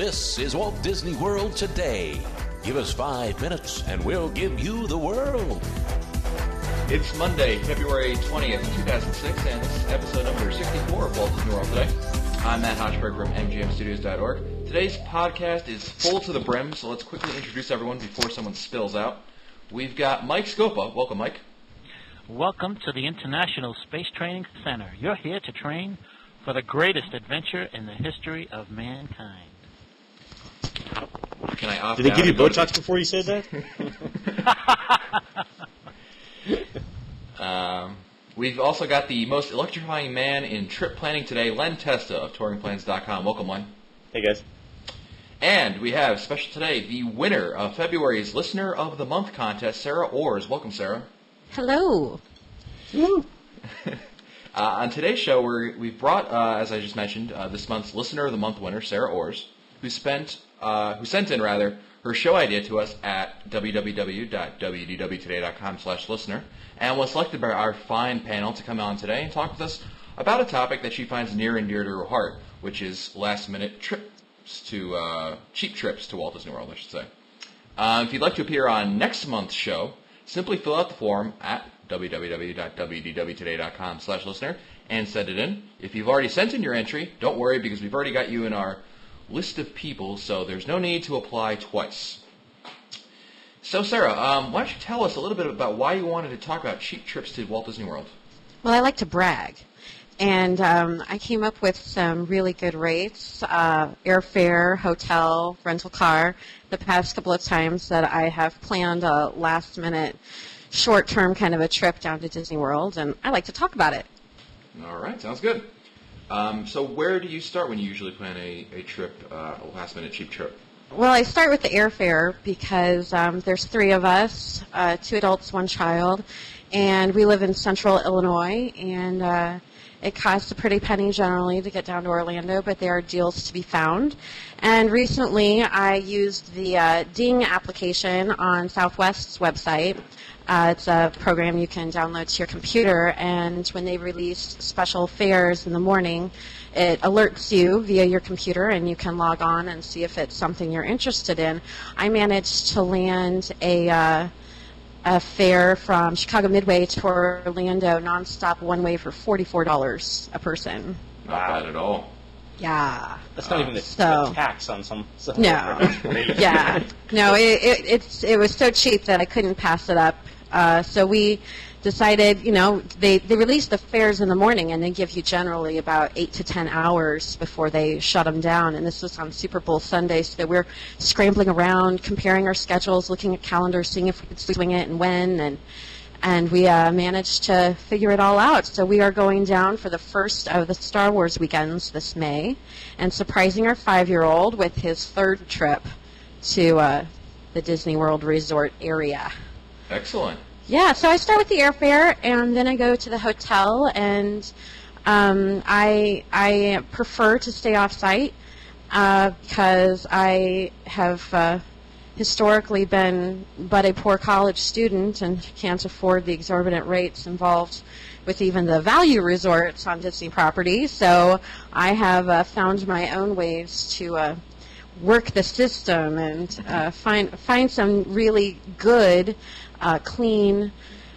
This is Walt Disney World Today. Give us 5 minutes and we'll give you the world. It's Monday, February 20th, 2006, and this is episode number 64 of Walt Disney World Today. I'm Matt Hochberg from MGMstudios.org. Today's podcast is full to the brim, so let's quickly introduce everyone before someone spills out. We've got Mike Scopa. Welcome, Mike. Welcome to the International Space Training Center. You're here to train for the greatest adventure in the history of mankind. Can I opt Did they out give you and go Botox to before you said that? We've also got the most electrifying man in trip planning today, Len Testa of TouringPlans.com. Welcome, Len. Hey, guys. And we have, special today, the winner of February's Listener of the Month contest, Sarah Orrs. Welcome, Sarah. Hello. On today's show, we've brought, as I just mentioned, this month's Listener of the Month winner, Sarah Orrs, who sent in her show idea to us at www.wdwtoday.com/listener, and was selected by our fine panel to come on today and talk with us about a topic that she finds near and dear to her heart, which is last-minute cheap trips to Walt Disney World, I should say. If you'd like to appear on next month's show, simply fill out the form at www.wdwtoday.com/listener and send it in. If you've already sent in your entry, don't worry because we've already got you in our list of people, so there's no need to apply twice. So, Sarah, why don't you tell us a little bit about why you wanted to talk about cheap trips to Walt Disney World? Well, I like to brag. And I came up with some really good rates, airfare, hotel, rental car, the past couple of times that I have planned a last-minute, short-term kind of a trip down to Disney World, and I like to talk about it. All right, sounds good. So where do you start when you usually plan a trip, a last-minute cheap trip? Well, I start with the airfare because there's 3 of us, 2 adults, 1 child, and we live in central Illinois, and it costs a pretty penny generally to get down to Orlando, but there are deals to be found. And recently I used the Ding application on Southwest's website. It's a program you can download to your computer, and when they release special fares in the morning, it alerts you via your computer, and you can log on and see if it's something you're interested in. I managed to land a fare from Chicago Midway to Orlando nonstop one way for $44 a person. Not bad at all. Yeah. That's not even the tax on some. No. Yeah. No, it was so cheap that I couldn't pass it up. So we decided, they release the fares in the morning, and they give you generally about 8 to 10 hours before they shut them down. And this was on Super Bowl Sunday, so we're scrambling around, comparing our schedules, looking at calendars, seeing if we could swing it and when, and we managed to figure it all out. So we are going down for the first of the Star Wars weekends this May, and surprising our 5-year-old with his 3rd trip to the Disney World Resort area. Excellent. Yeah, so I start with the airfare, and then I go to the hotel, and I prefer to stay off-site because I have historically been but a poor college student and can't afford the exorbitant rates involved with even the value resorts on Disney property. So I have found my own ways to work the system and find some really good, clean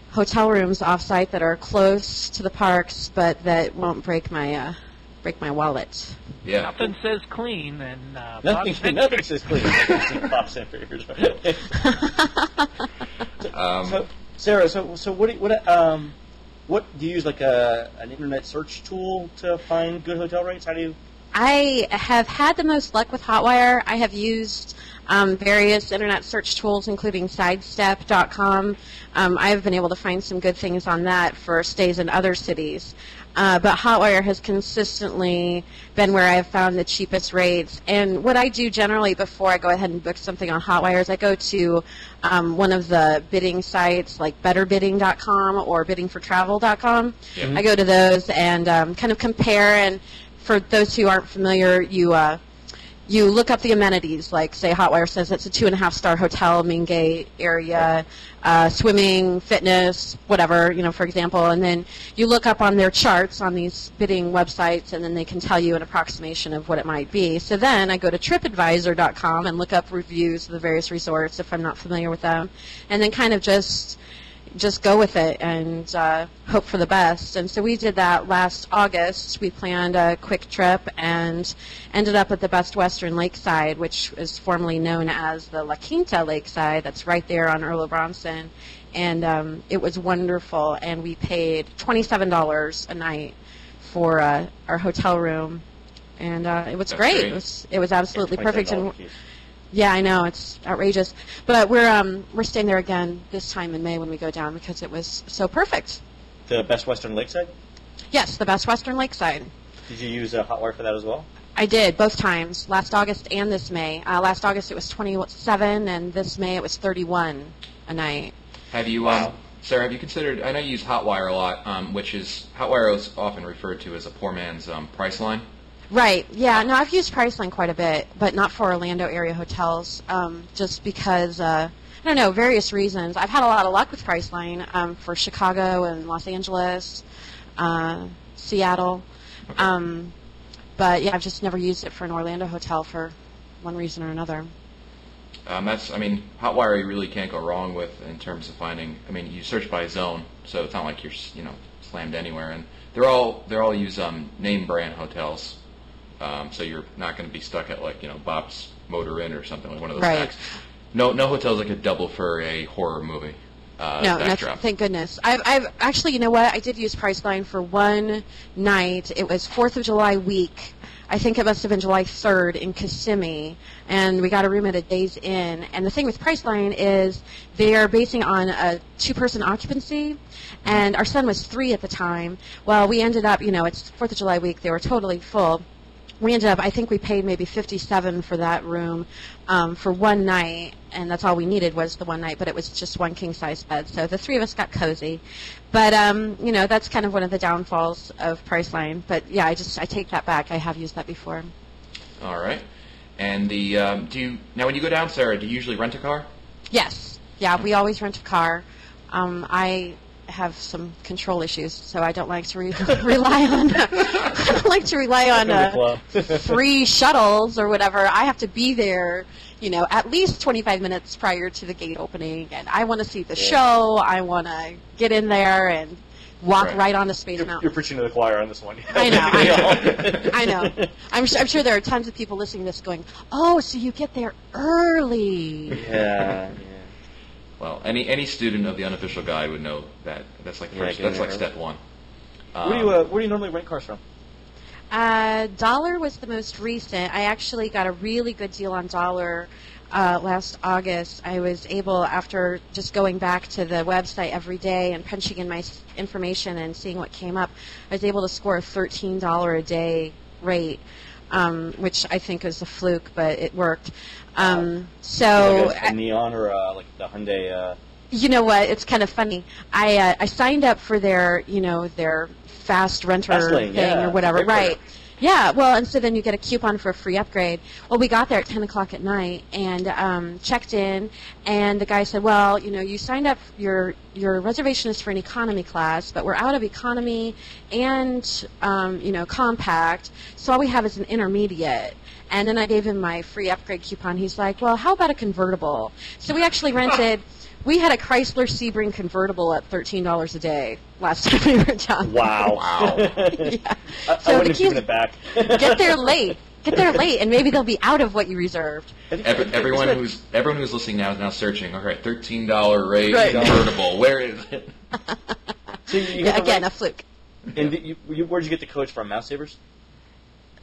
hotel rooms off-site that are close to the parks, but that won't break my wallet. Yeah. Nothing says clean, and Nothing says clean. Bob Sanford. So, Sarah, what do you use, like an internet search tool to find good hotel rates? How do you? I have had the most luck with Hotwire. I have used various internet search tools, including Sidestep.com. I have been able to find some good things on that for stays in other cities. But Hotwire has consistently been where I have found the cheapest rates. And what I do generally before I go ahead and book something on Hotwire is I go to one of the bidding sites like betterbidding.com or biddingfortravel.com. I go to those and kind of compare. And for those who aren't familiar, you you look up the amenities, like, say, Hotwire says it's a 2.5-star hotel, main gate area, swimming, fitness, whatever, for example, and then you look up on their charts on these bidding websites, and then they can tell you an approximation of what it might be. So then I go to TripAdvisor.com and look up reviews of the various resorts if I'm not familiar with them, and then kind of just go with it and hope for the best. And so we did that last August. We planned a quick trip and ended up at the Best Western Lakeside, which is formerly known as the La Quinta Lakeside. That's right there on Earl of Bronson. And it was wonderful. And we paid $27 a night for our hotel room. And it was great. It was absolutely perfect. And yeah, I know, it's outrageous, but we're staying there again this time in May when we go down because it was so perfect. The Best Western Lakeside? Yes, the Best Western Lakeside. Did you use Hotwire for that as well? I did, both times, last August and this May. Last August it was 27, and this May it was 31 a night. Have you, Sarah, have you considered, I know you use Hotwire a lot, which is, Hotwire is often referred to as a poor man's Priceline. Right. Yeah. No, I've used Priceline quite a bit, but not for Orlando area hotels, just because, I don't know, various reasons. I've had a lot of luck with Priceline for Chicago and Los Angeles, Seattle. Okay. But, yeah, I've just never used it for an Orlando hotel for one reason or another. Hotwire you really can't go wrong with in terms of finding, you search by zone, so it's not like you're, slammed anywhere. And they're all use name brand hotels. So you're not going to be stuck at Bob's Motor Inn or something like one of those right. stacks. No hotels that could double for a horror movie. No, thank goodness. I've actually, you know what? I did use Priceline for one night. It was 4th of July week. I think it must have been July 3rd in Kissimmee, and we got a room at a Days Inn. And the thing with Priceline is they are basing on a 2-person occupancy, and our son was 3 at the time. Well, we ended up, it's 4th of July week. They were totally full. We ended up, I think we paid maybe $57 for that room for one night, and that's all we needed was the one night, but it was just one king-size bed. So the 3 of us got cozy. But, that's kind of one of the downfalls of Priceline. But, yeah, I take that back. I have used that before. All right. And now when you go down, Sarah, do you usually rent a car? Yes. Yeah, we always rent a car. I have some control issues, so I don't like to rely on I don't like to rely on free shuttles or whatever. I have to be there, at least 25 minutes prior to the gate opening, and I want to see the show. I want to get in there and walk right onto Space Mountain. You're preaching to the choir on this one. I know. I know. I'm sure there are tons of people listening to this going, "Oh, so you get there early." Yeah. Well, any student of the unofficial guide would know that. That's like step one. Where do you normally rent cars from? Dollar was the most recent. I actually got a really good deal on Dollar last August. I was able, after just going back to the website every day and punching in my information and seeing what came up, I was able to score a $13 a day rate, which I think is a fluke, but it worked. So like a Neon or like the Hyundai. You know what? It's kind of funny. I signed up for their their fast renter thing or whatever, right? Yeah. Well, and so then you get a coupon for a free upgrade. Well, we got there at 10 o'clock at night and checked in, and the guy said, "Well, you signed up. Your reservation is for an economy class, but we're out of economy and compact. So all we have is an intermediate." And then I gave him my free upgrade coupon. He's like, "Well, how about a convertible?" So we actually rented. We had a Chrysler Sebring convertible at $13 a day last time we were down. Wow! Yeah. I wouldn't have given it back. Get there late, and maybe they'll be out of what you reserved. Everyone who's listening now is now searching. All right, $13 rate convertible. Where is it? So again, a fluke. And where'd you get the codes from? Mouse Savers?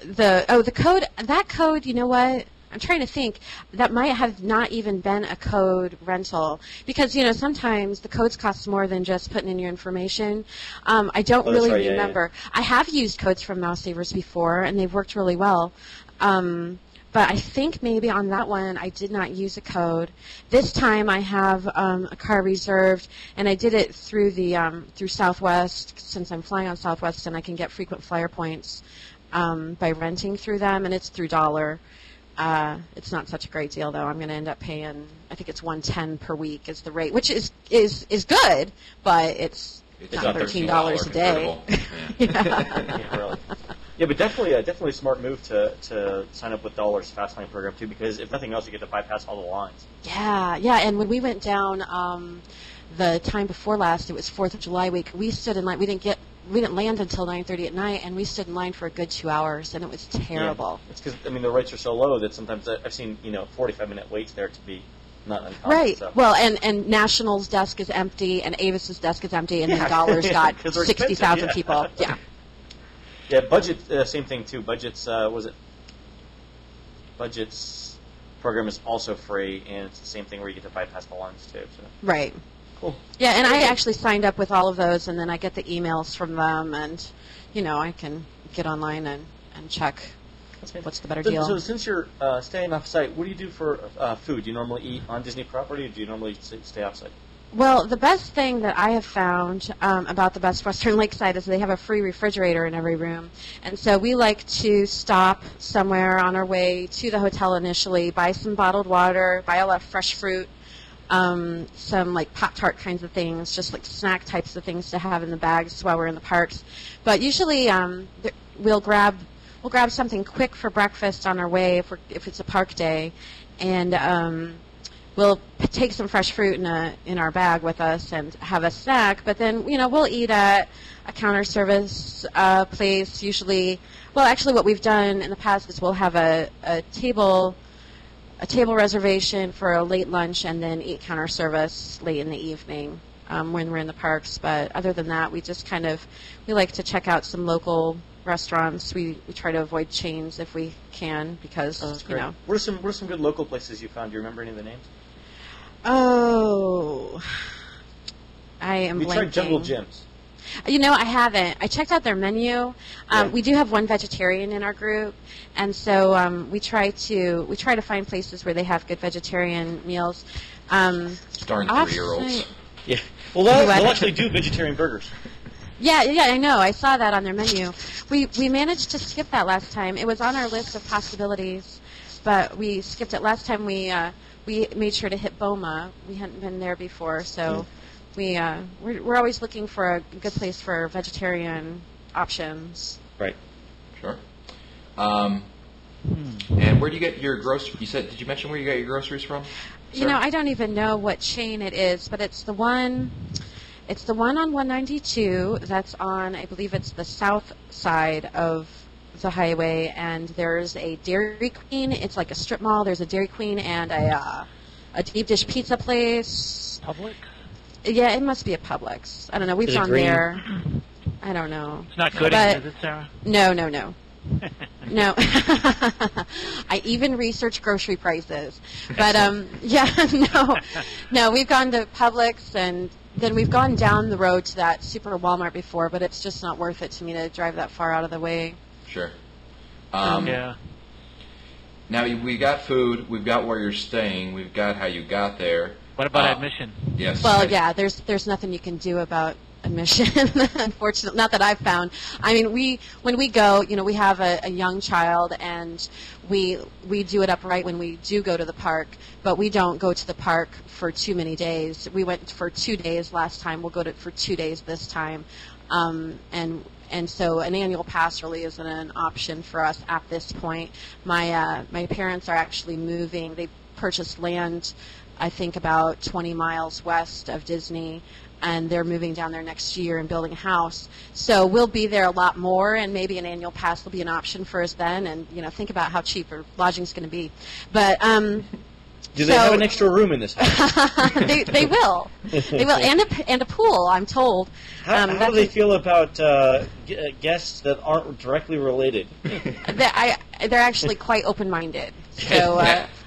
The code. That code. You know what? I'm trying to think. That might have not even been a code rental because sometimes the codes cost more than just putting in your information. I don't really remember. Yeah. I have used codes from Mouse Savers before, and they've worked really well. But I think maybe on that one I did not use a code. This time I have a car reserved, and I did it through the through Southwest since I'm flying on Southwest, and I can get frequent flyer points by renting through them, and it's through Dollar. It's not such a great deal, though. I'm going to end up paying, I think it's $110 per week is the rate, which is good, but it's not $13 a day. Yeah, really. Yeah, but definitely a smart move to sign up with Dollar's Fastlane program too, because if nothing else, you get to bypass all the lines. Yeah. And when we went down the time before last, it was 4th of July week. We stood in line. We didn't land until 9:30 at night, and we stood in line for a good 2 hours, and it was terrible. Yeah. It's because the rates are so low that sometimes I've seen 45-minute waits there to be not uncommon. Right. So. Well, and National's desk is empty, and Avis's desk is empty, and then Dollar's got 60,000 people. Yeah. Yeah, budget, same thing too. Budget's program is also free, and it's the same thing where you get to bypass the lines too. So. Right. Cool. Yeah, and I actually signed up with all of those, and then I get the emails from them, and I can get online and check what's the better deal. So since you're staying off-site, what do you do for food? Do you normally eat on Disney property, or do you normally stay off-site? Well, the best thing that I have found about the Best Western Lakeside is they have a free refrigerator in every room. And so we like to stop somewhere on our way to the hotel initially, buy some bottled water, buy a lot of fresh fruit, some like Pop-Tart kinds of things, just like snack types of things to have in the bags while we're in the parks. But usually we'll grab something quick for breakfast on our way if it's a park day, and we'll take some fresh fruit in our bag with us and have a snack. But then we'll eat at a counter service place usually. Well, actually, what we've done in the past is we'll have a table reservation for a late lunch and then eat counter service late in the evening when we're in the parks. But other than that, we just we like to check out some local restaurants. We try to avoid chains if we can because What are some good local places you found? Do you remember any of the names? Oh, I am blanking. We tried Jungle Gyms. I haven't. I checked out their menu. We do have one vegetarian in our group, and so we try to find places where they have good vegetarian meals. Darn 3-year-olds. Yeah. Well, they'll actually do vegetarian burgers. Yeah, I know. I saw that on their menu. We managed to skip that last time. It was on our list of possibilities, but we skipped it last time. We made sure to hit Boma. We hadn't been there before, so we're always looking for a good place for vegetarian options. Right. Sure. And where do you get your groceries? Did you mention where you got your groceries from? Sir? I don't even know what chain it is, but it's the one. It's the one on 192 that's on, I believe it's the south side of the highway, and there's a Dairy Queen. It's like a strip mall. There's a Dairy Queen and a deep dish pizza place. Publix? Yeah, it must be a Publix. I don't know. We've gone there. I don't know. It's not good, is it, Sarah? No. No. I even research grocery prices. But, no, we've gone to Publix, and then we've gone down the road to that Super Walmart before, but it's just not worth it to me to drive that far out of the way. Sure. Yeah. Now, we got food, we've got where you're staying, we've got how you got there. What about admission? Yes. Well, yeah, there's nothing you can do about admission, unfortunately. Not that I've found. I mean, when we go, we have a young child, and we do it upright when we do go to the park, but we don't go to the park for too many days. We went for 2 days last time. We'll go for 2 days this time. And so an annual pass really isn't an option for us at this point. My parents are actually moving. They purchased land, I think, about 20 miles west of Disney, and they're moving down there next year and building a house. So we'll be there a lot more, and maybe an annual pass will be an option for us then. And think about how cheap our lodging's going to be. But do they have an extra room in this house? they will. They will, and a pool, I'm told. How do they feel about guests that aren't directly related? They're actually quite open-minded. So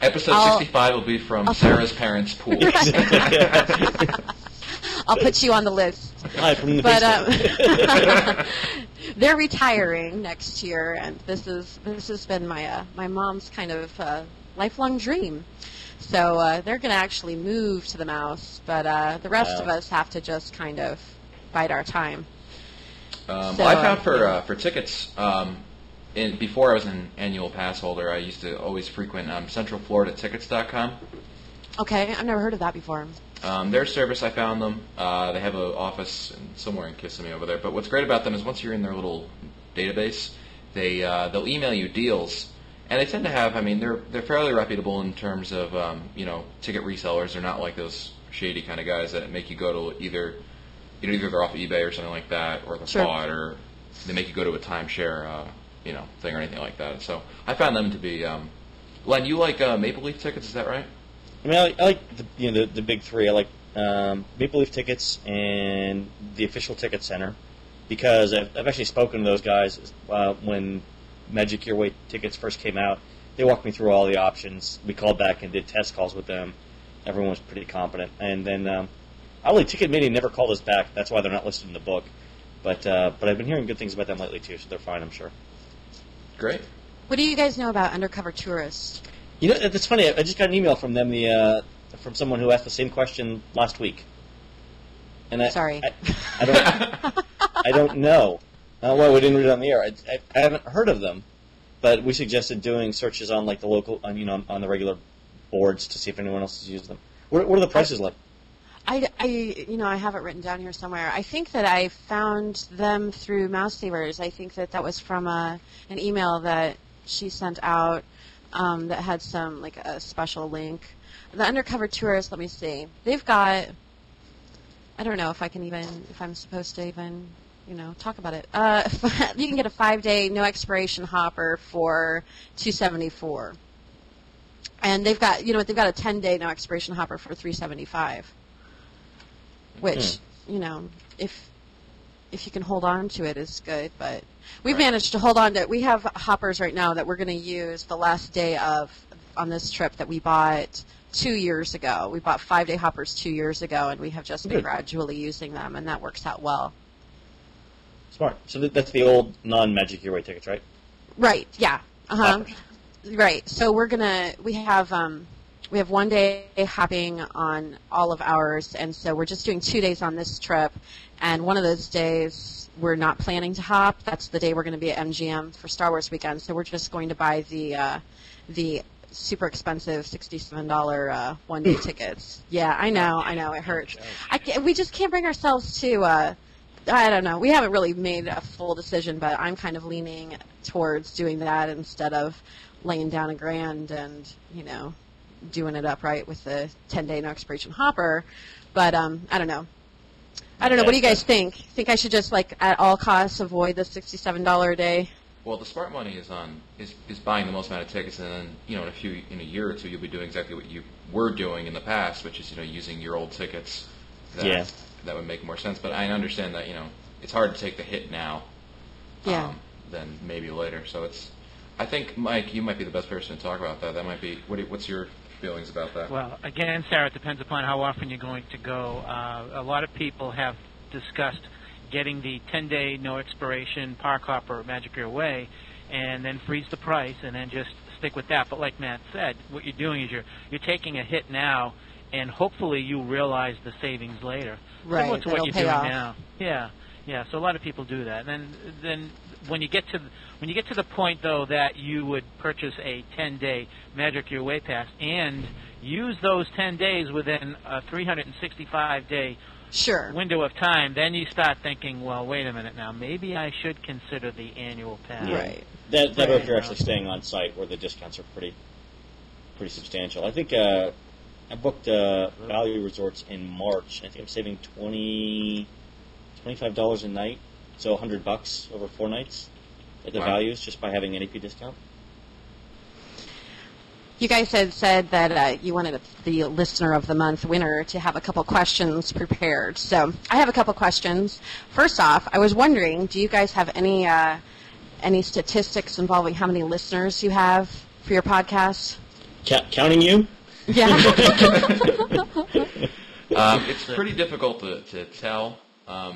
episode 65 will be from Sarah's parents' pool. I'll put you on the list. Hi, from the basement. They're retiring next year, and this has been my mom's kind of lifelong dream. So they're going to actually move to the Mouse, but the rest of us have to just kind of bide our time. I found for tickets, before I was an annual pass holder, I used to always frequent CentralFloridaTickets.com. Okay, I've never heard of that before. Their service, I found them. They have an office somewhere in Kissimmee over there. But what's great about them is once you're in their little database, they'll email you deals, and they tend to have. I mean, they're fairly reputable in terms of ticket resellers. They're not like those shady kind of guys that make you go to either they're off of eBay or something like that, or they're bought, or they make you go to a timeshare thing or anything like that. So I found them to be. Len, you like Maple Leaf tickets? Is that right? I mean, I like the big three. I like Maple Leaf Tickets and the Official Ticket Center, because I've actually spoken to those guys when Magic Your Way tickets first came out. They walked me through all the options. We called back and did test calls with them. Everyone was pretty competent. And then Oddly, Ticket Media never called us back. That's why they're not listed in the book. But I've been hearing good things about them lately too, so they're fine, I'm sure. Great. What do you guys know about Undercover Tourist? You know, it's funny. I just got an email from them, from someone who asked the same question last week. And Sorry. I don't know. Well, we didn't read it on the air. I haven't heard of them, but we suggested doing searches on like the local, on the regular boards to see if anyone else has used them. What are the prices like? I have it written down here somewhere. I think that I found them through Mouse Savers. I think that was from an email that she sent out that had some, like, a special link. The Undercover Tourist, let me see. They've got, I don't know if I'm supposed to even, talk about it. You can get a 5-day, no expiration hopper for $274. And they've got, they've got a 10-day, no expiration hopper for $375. Which, if you can hold on to it is good, but we've managed to hold on to it. We have hoppers right now that we're going to use the last day on this trip that we bought 2 years ago. We bought 5-day hoppers 2 years ago, and we have just been gradually using them, and that works out well. Smart. So that's the old non-Magic Your Way tickets, right? Right, yeah. Uh-huh. Right. So we have 1 day hopping on all of ours, and so we're just doing 2 days on this trip, and one of those days we're not planning to hop. That's the day we're going to be at MGM for Star Wars weekend, so we're just going to buy the super expensive $67 one-day tickets. Yeah, I know, it hurts. We just can't bring ourselves to, I don't know, we haven't really made a full decision, but I'm kind of leaning towards doing that instead of laying down $1,000 and, doing it upright with the 10-day no expiration hopper. But I don't know. What do you guys think? Think I should just, at all costs avoid the $67 a day? Well, the smart money is buying the most amount of tickets, and then in a year or two you'll be doing exactly what you were doing in the past, which is using your old tickets. That would make more sense. But I understand that it's hard to take the hit now. Than maybe later. So I think, Mike, you might be the best person to talk about that. That might be. What's your feelings about that? Well, again, Sarah, it depends upon how often you're going to go. A lot of people have discussed getting the 10-day no expiration park hopper at Magic Your Way, and then freeze the price, and then just stick with that. But like Matt said, what you're doing is you're taking a hit now, and hopefully you realize the savings later. Right. Similar to what It'll you're pay doing off. now. Yeah. So a lot of people do that. And then when you get to the point though that you would purchase a 10-day Magic Your Way pass and use those 10 days within a 365-day window of time, then you start thinking, well, wait a minute now, maybe I should consider the annual pass. Right. That if you're actually staying on site, where the discounts are pretty substantial. I think I booked Value Resorts in March. I think I'm saving $25 a night, so $100 over 4 nights at the values just by having an AP discount. You guys had said that you wanted the Listener of the Month winner to have a couple questions prepared. So I have a couple questions. First off, I was wondering, do you guys have any statistics involving how many listeners you have for your podcast? Counting you? Yeah. It's pretty difficult to tell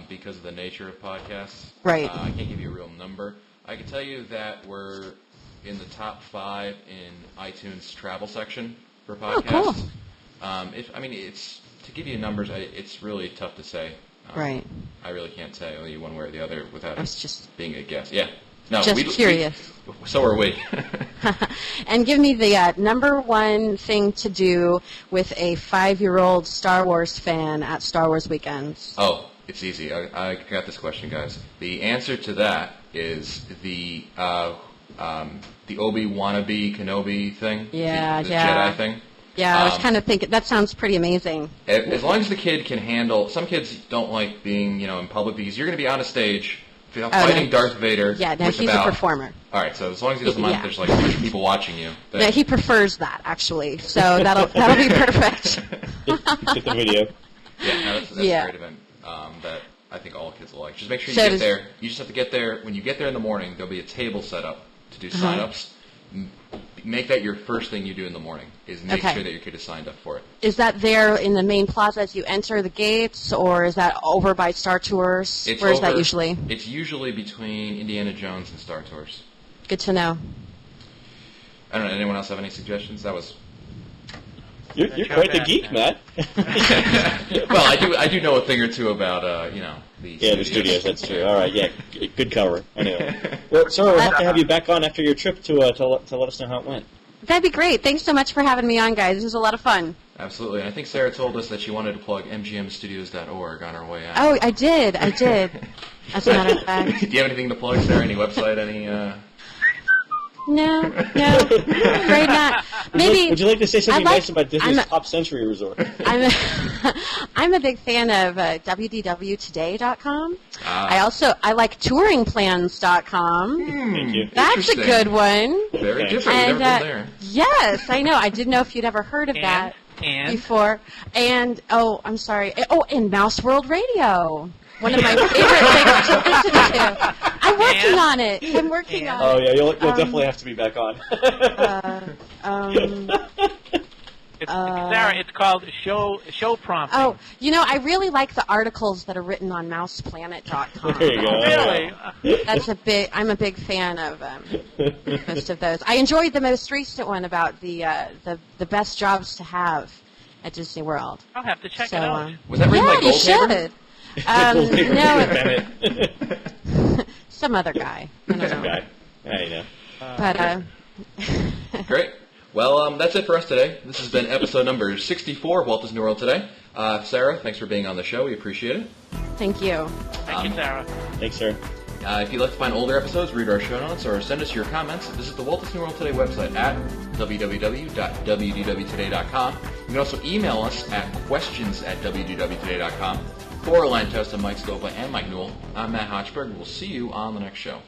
because of the nature of podcasts. Right. I can't give you a real number. I can tell you that we're in the top 5 in iTunes travel section for podcasts. Oh, cool. It's to give you numbers, it's really tough to say. Right. I really can't tell you one way or the other without It's just being a guess. Yeah. No, Just curious. So are we. And give me the number one thing to do with a 5-year-old Star Wars fan at Star Wars weekends. Oh, it's easy. I got this question, guys. The answer to that is the Obi-Wannabe Kenobi thing. Yeah, the yeah. Jedi thing. Yeah, I was kind of thinking, that sounds pretty amazing. As long as the kid can handle... Some kids don't like being, in public because you're going to be on a stage fighting Darth Vader. Yeah, no, he's a performer. All right, so as long as he doesn't mind if there's like a bunch of people watching you. No, he prefers that, actually. So that'll be perfect. Get the video. Yeah, no, that's a great event that I think all kids will like. Just make sure you get there. You just have to get there. When you get there in the morning, there'll be a table set up to do sign-ups. Make that your first thing you do in the morning, is make sure that your kid is signed up for it. Is that there in the main plaza as you enter the gates, or is that over by Star Tours? Where is that usually? It's usually between Indiana Jones and Star Tours. Good to know. I don't know. Anyone else have any suggestions? That was... You're quite the geek, Matt. Well, I do know a thing or two about the studios. That's true. All right, yeah, good cover. Anyway, well, Sarah, we'll have to have you back on after your trip to let us know how it went. That'd be great. Thanks so much for having me on, guys. This was a lot of fun. Absolutely. And I think Sarah told us that she wanted to plug mgmstudios.org on her way out. Oh, I did. As a matter of fact. Do you have anything to plug, Sarah? Any website? Any? No, afraid not. Maybe. Would you like to say something nice about Disney's Top Century Resort? I'm a big fan of wdwtoday.com. I like touringplans.com. Thank you. That's a good one. Very different. We've never been there. Yes, I know. I didn't know if you'd ever heard of that before. And I'm sorry. And Mouse World Radio. One of my favorite things to listen to. I'm working on it. Oh yeah, you'll definitely have to be back on. Sarah, it's called show prompting. Oh, I really like the articles that are written on mouseplanet.com. There you go. Really? I'm a big fan of most of those. I enjoyed the most recent one about the best jobs to have at Disney World. I'll have to check it out. Was that written by you Goldhaber? should. No, some other guy. I don't know. Some guy. Yeah, But Great. Well, that's it for us today. This has been episode number 64 of Walt Disney World Today. Sarah, thanks for being on the show. We appreciate it. Thank you. Thank you, Sarah. Thanks, sir. If you'd like to find older episodes, read our show notes, or send us your comments, visit the Walt Disney World Today website at www.wdwtoday.com. You can also email us at questions@wdwtoday.com. For Len Testa, Mike Scopa, and Mike Newell, I'm Matt Hochberg. We'll see you on the next show.